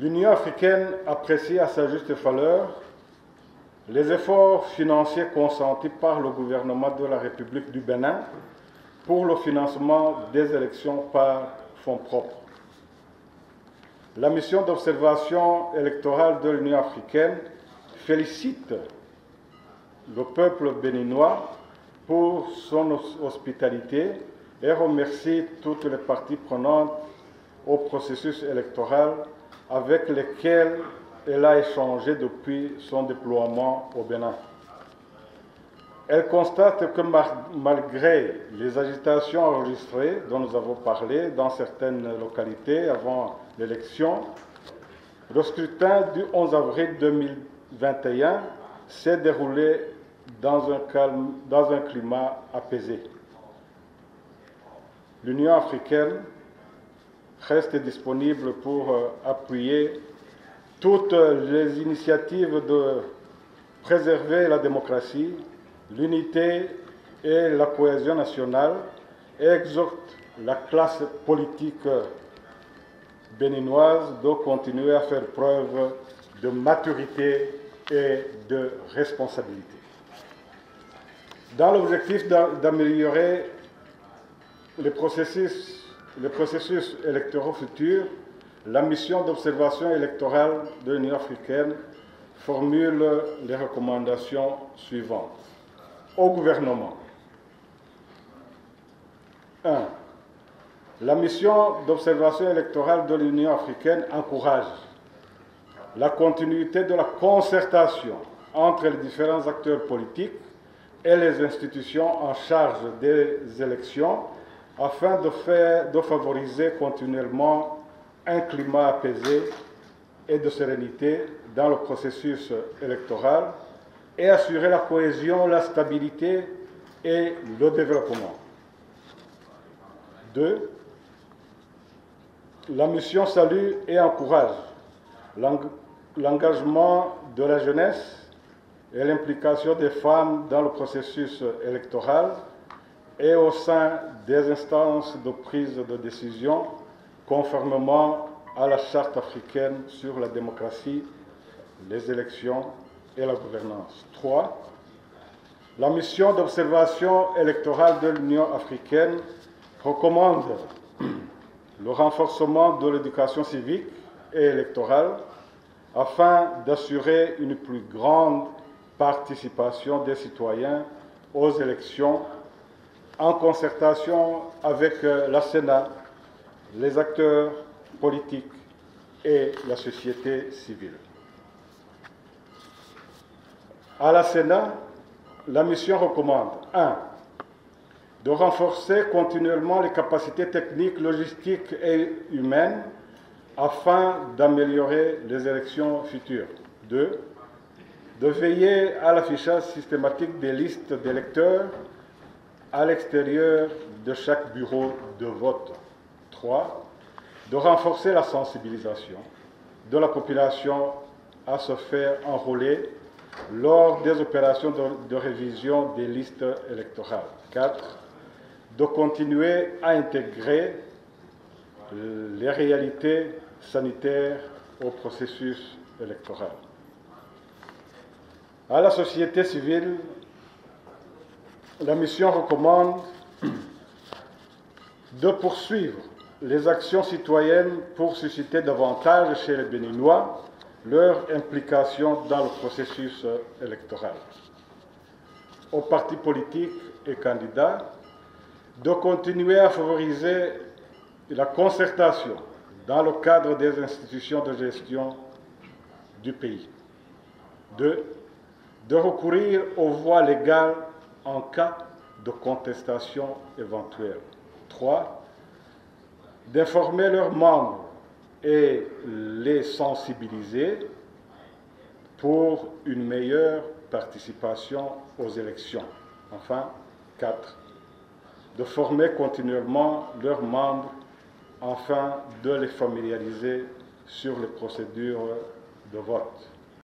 L'Union africaine apprécie à sa juste valeur les efforts financiers consentis par le gouvernement de la République du Bénin pour le financement des élections par fonds propres. La mission d'observation électorale de l'Union africaine félicite le peuple béninois pour son hospitalité et remercie toutes les parties prenantes au processus électoral avec lesquelles elle a échangé depuis son déploiement au Bénin. Elle constate que malgré les agitations enregistrées dont nous avons parlé dans certaines localités avant l'élection, le scrutin du 11 avril 2021 s'est déroulé dans un climat apaisé. L'Union africaine reste disponible pour appuyer toutes les initiatives de préserver la démocratie, l'unité et la cohésion nationale et exhorte la classe politique béninoise de continuer à faire preuve de maturité et de responsabilité. Dans l'objectif d'améliorer les processus électoraux futurs, la mission d'observation électorale de l'Union africaine formule les recommandations suivantes. Au gouvernement. 1. La mission d'observation électorale de l'Union africaine encourage la continuité de la concertation entre les différents acteurs politiques et les institutions en charge des élections afin de favoriser continuellement un climat apaisé et de sérénité dans le processus électoral et assurer la cohésion, la stabilité et le développement. 2. La mission salue et encourage l'engagement de la jeunesse et l'implication des femmes dans le processus électoral et au sein des instances de prise de décision conformément à la Charte africaine sur la démocratie, les élections et la gouvernance. 3. La mission d'observation électorale de l'Union africaine recommande le renforcement de l'éducation civique et électorale afin d'assurer une plus grande participation des citoyens aux élections en concertation avec la Sénat, les acteurs politiques et la société civile. À la Sénat, la mission recommande 1. De renforcer continuellement les capacités techniques, logistiques et humaines afin d'améliorer les élections futures. 2. De veiller à l'affichage systématique des listes d'électeurs à l'extérieur de chaque bureau de vote. 3. De renforcer la sensibilisation de la population à se faire enrôler lors des opérations de révision des listes électorales. 4. De continuer à intégrer les réalités sanitaires au processus électoral. À la société civile, la mission recommande de poursuivre les actions citoyennes pour susciter davantage chez les Béninois leur implication dans le processus électoral. Aux partis politiques et candidats, de continuer à favoriser la concertation dans le cadre des institutions de gestion du pays. 2. De recourir aux voies légales en cas de contestation éventuelle. 3. D'informer leurs membres et les sensibiliser pour une meilleure participation aux élections. Enfin, 4. De former continuellement leurs membres afin de les familiariser sur les procédures de vote.